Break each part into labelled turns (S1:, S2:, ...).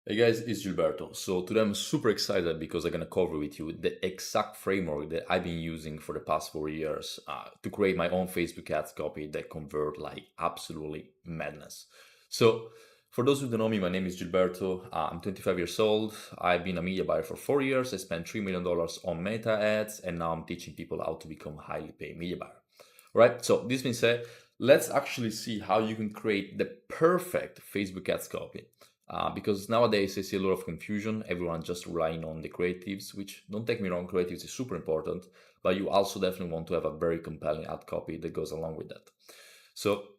S1: Hey guys, it's Gilberto. So today I'm super excited because I'm gonna cover with you the exact framework that I've been using for the past 4 years to create my own Facebook ads copy that convert like absolutely madness. So for those who don't know me, my name is Gilberto. I'm 25 years old. I've been a media buyer for 4 years. I spent $3 million on meta ads, and now I'm teaching people how to become a highly paid media buyer. All right. So this being said, let's actually see how you can create the perfect Facebook ads copy. Because nowadays I see a lot of confusion. Everyone just relying on the creatives, which don't take me wrong, creatives is super important, but you also definitely want to have a very compelling ad copy that goes along with that. So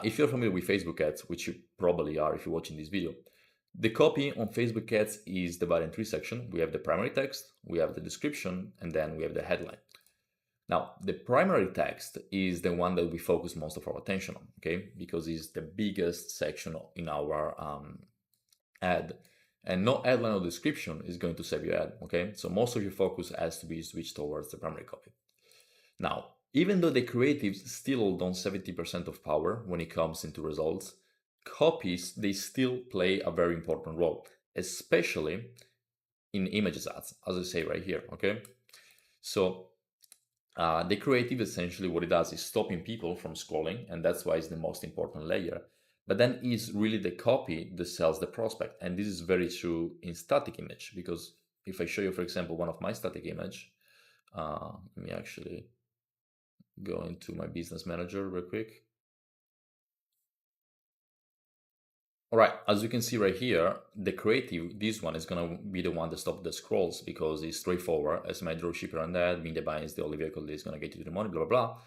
S1: if you're familiar with Facebook ads, which you probably are if you're watching this video, the copy on Facebook ads is divided in three sections. We have the primary text, we have the description, and then we have the headline. Now, the primary text is the one that we focus most of our attention on, okay? Because it's the biggest section in our ad. And no headline or description is going to save your ad, okay? So most of your focus has to be switched towards the primary copy. Now, even though the creatives still don't 70% of power when it comes into results, copies, they still play a very important role, especially in images ads, as I say right here, okay? So the creative essentially what it does is stopping people from scrolling, and that's why it's the most important layer. But then is really the copy that sells the prospect, and this is very true in static image because if I show you, for example, one of my static image, let me actually go into my business manager real quick. All right, as you can see right here, the creative, this one is gonna be the one that stops the scrolls because it's straightforward. As my dropshipper and that, media buying is the only vehicle that is gonna get you the money, blah, blah, blah.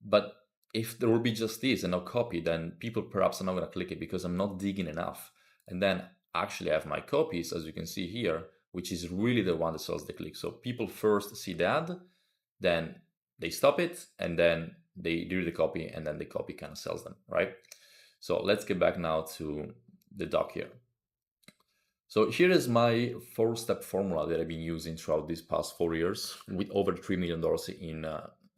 S1: But if there will be just this and no copy, then people perhaps are not gonna click it because I'm not digging enough. And then actually I have my copies, as you can see here, which is really the one that sells the click. So people first see the ad, then they stop it, and then they do the copy, and then the copy kind of sells them, right? So let's get back now to the doc here. So here is my four-step formula that I've been using throughout these past 4 years with over $3 million in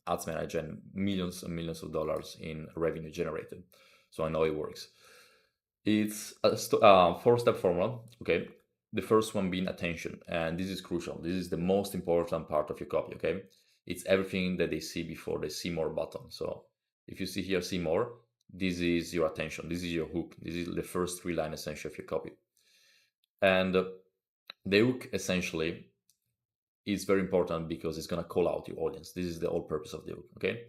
S1: ads managed and millions and millions of dollars in revenue generated. So I know it works. It's a four-step formula, okay? The first one being attention, and this is crucial. This is the most important part of your copy, okay? It's everything that they see before they see more button. So if you see here, see more, this is your attention. This is your hook. This is the first three line essentially of your copy. And the hook essentially is very important because it's going to call out your audience. This is the whole purpose of the hook, okay?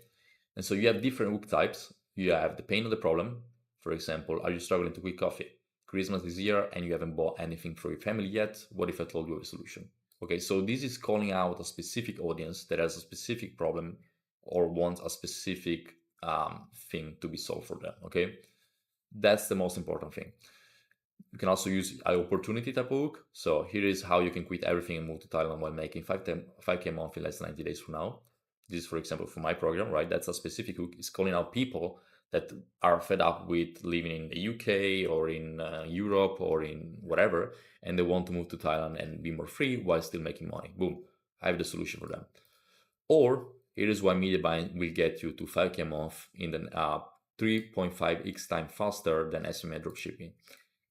S1: And so you have different hook types. You have the pain of the problem. For example, are you struggling to quit coffee? Christmas is here and you haven't bought anything for your family yet. What if I told you a solution? Okay, so this is calling out a specific audience that has a specific problem or wants a specific thing to be solved for them, okay? That's the most important thing. You can also use an opportunity type of hook. So here is how you can quit everything and move to Thailand while making 5K a month in less than 90 days from now. This is, for example, for my program, right? That's a specific hook. It's calling out people that are fed up with living in the UK or in Europe or in whatever, and they want to move to Thailand and be more free while still making money. Boom, I have the solution for them. Or here is why media buying will get you to 5K a month in the 3.5x time faster than SME dropshipping.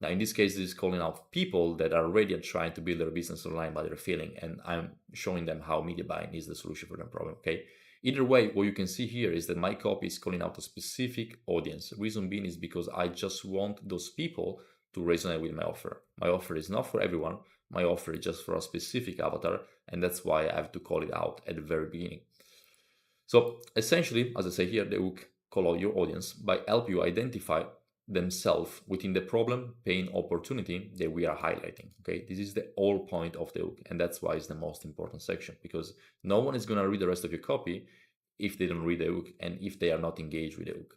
S1: Now, in this case, this is calling out people that are already trying to build their business online, but they're failing, and I'm showing them how media buying is the solution for their problem, okay? Either way, what you can see here is that my copy is calling out a specific audience. Reason being is because I just want those people to resonate with my offer. My offer is not for everyone. My offer is just for a specific avatar, and that's why I have to call it out at the very beginning. So essentially, as I say here, they will call out your audience by help you identify themselves within the problem, pain, opportunity that we are highlighting. Okay, this is the whole point of the hook, and that's why it's the most important section because no one is going to read the rest of your copy if they don't read the hook and if they are not engaged with the hook.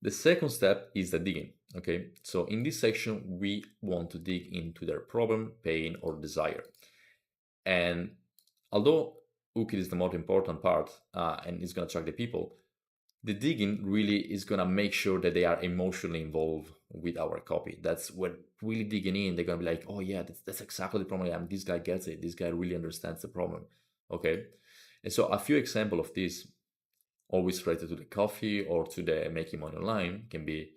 S1: The second step is the digging. Okay, so in this section, we want to dig into their problem, pain, or desire. And although hook is the most important part and it's going to attract the people, the digging really is going to make sure that they are emotionally involved with our copy. That's what really digging in. They're going to be like, oh yeah, that's exactly the problem I am. This guy gets it. This guy really understands the problem. Okay. And so a few examples of this, always related to the coffee or to the making money online, can be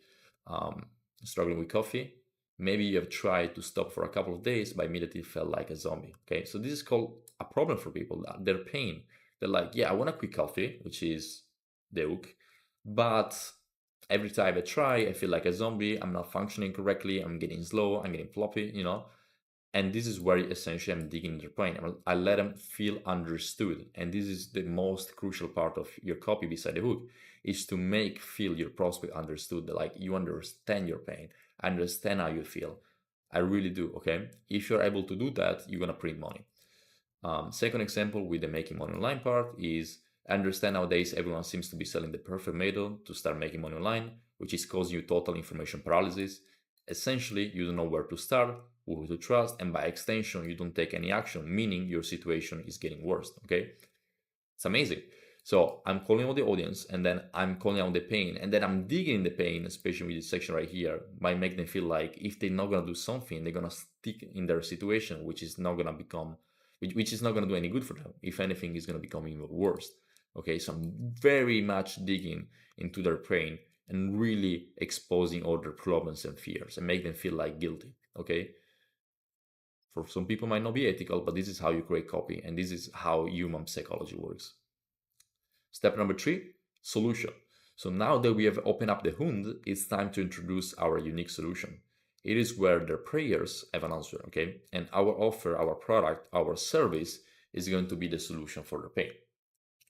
S1: struggling with coffee, Maybe you have tried to stop for a couple of days, but immediately felt like a zombie. Okay, so this is called a problem for people. Their pain. They're like, yeah, I want a quick coffee, which is the hook, but every time I try, I feel like a zombie. I'm not functioning correctly. I'm getting slow. I'm getting floppy. And this is where essentially I'm digging their pain. I let them feel understood, and this is the most crucial part of your copy beside the hook, is to make feel your prospect understood. Like you understand your pain, I understand how you feel. I really do. Okay, if you're able to do that, you're gonna print money. Second example with the making money online part is, I understand nowadays everyone seems to be selling the perfect method to start making money online, which is causing you total information paralysis. Essentially, you don't know where to start, who to trust, and by extension, you don't take any action, meaning your situation is getting worse. Okay, it's amazing. So I'm calling out the audience, and then I'm calling out the pain, and then I'm digging the pain, especially with this section right here, by making them feel like if they're not gonna do something, they're gonna stick in their situation, which is not gonna become, which is not gonna do any good for them. If anything, is gonna become even worse. Okay, so I'm very much digging into their pain and really exposing all their problems and fears and make them feel like guilty. Okay, for some people might not be ethical, but this is how you create copy, and this is how human psychology works. Step number 3, solution. So now that we have opened up the hood, it's time to introduce our unique solution. It is where the prayers have an answer, okay? And our offer, our product, our service is going to be the solution for the pain.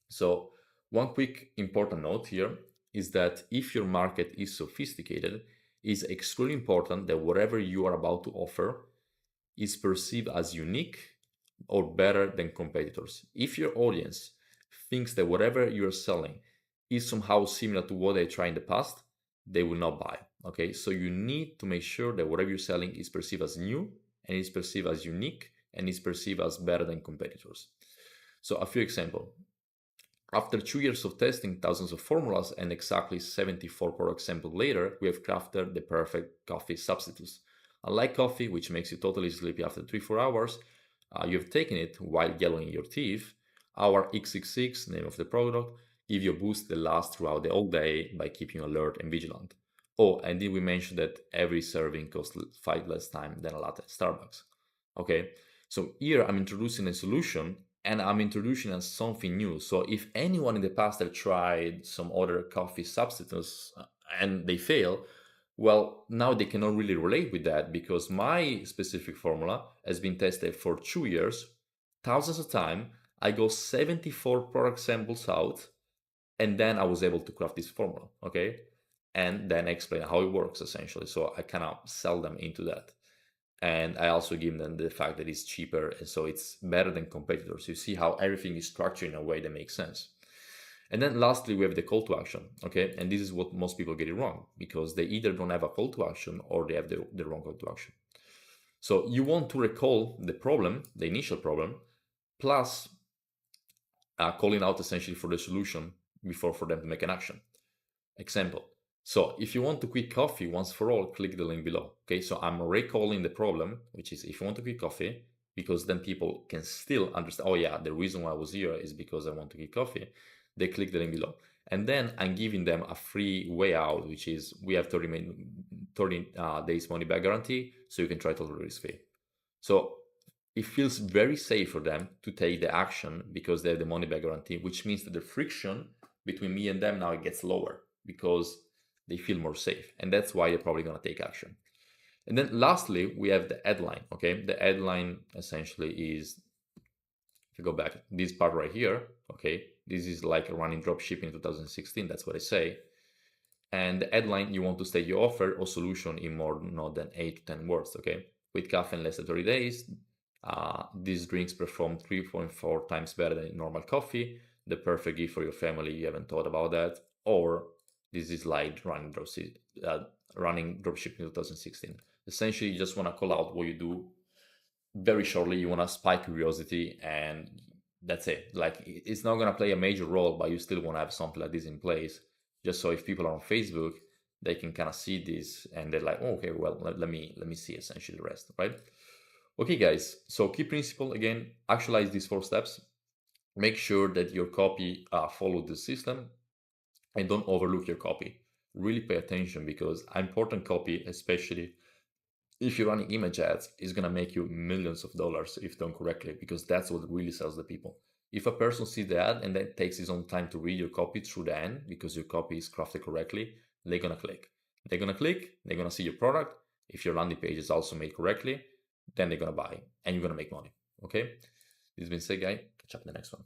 S1: So one quick important note here is that if your market is sophisticated, it's extremely important that whatever you are about to offer is perceived as unique or better than competitors. If your audience thinks that whatever you're selling is somehow similar to what they tried in the past, they will not buy. Okay, so you need to make sure that whatever you're selling is perceived as new and is perceived as unique and is perceived as better than competitors. So a few examples. After 2 years of testing thousands of formulas and exactly 74 product samples later, we have crafted the perfect coffee substitutes. Unlike coffee, which makes you totally sleepy after 3-4 hours, you have taken it while yellowing your teeth. Our X66, name of the product, give you a boost that lasts throughout the whole day by keeping you alert and vigilant. Oh, and did we mention that every serving costs 5 less time than a latte at Starbucks? Okay, so here I'm introducing a solution and I'm introducing as something new. So if anyone in the past have tried some other coffee substitutes and they fail, well, now they cannot really relate with that because my specific formula has been tested for 2 years, thousands of times. I go 74 product samples out, and then I was able to craft this formula, okay? And then explain how it works essentially. So I kind of sell them into that. And I also give them the fact that it's cheaper, and so it's better than competitors. You see how everything is structured in a way that makes sense. And then lastly, we have the call to action, okay? And this is what most people get it wrong because they either don't have a call to action or they have the wrong call to action. So you want to recall the problem, the initial problem, plus calling out essentially for the solution before for them to make an action. Example. So if you want to quit coffee once for all, click the link below. Okay, so I'm recalling the problem, which is if you want to quit coffee, because then people can still understand, oh yeah, the reason why I was here is because I want to quit coffee. They click the link below. And then I'm giving them a free way out, which is we have 30 days money back guarantee, so you can try total risk free. So it feels very safe for them to take the action because they have the money back guarantee, which means that the friction between me and them now it gets lower because they feel more safe. And that's why they're probably going to take action. And then lastly, we have the headline. Okay. The headline essentially is, if you go back, this part right here, okay, this is like running drop shipping in 2016. That's what I say. And the headline, you want to state your offer or solution in more than 8 to 10 words. Okay. With caffeine in less than 30 days, these drinks perform 3.4 times better than normal coffee. The perfect gift for your family. You haven't thought about that. Or this is like running dropshipping in 2016. Essentially, you just want to call out what you do very shortly. You want to spike curiosity, and that's it. Like it's not gonna play a major role, but you still want to have something like this in place, just so if people are on Facebook, they can kind of see this and they're like, oh, okay, well, let me see essentially the rest, right? Okay, guys. So key principle again: actualize these 4 steps. Make sure that your copy follow the system, and don't overlook your copy. Really pay attention because important copy, especially if you're running image ads, it's gonna make you millions of dollars if done correctly, because that's what really sells the people. If a person sees the ad and then takes his own time to read your copy through the end, because your copy is crafted correctly, they're gonna click. They're gonna click, they're gonna see your product. If your landing page is also made correctly, then they're gonna buy and you're gonna make money. Okay? This has been said, guy. Catch up in the next one.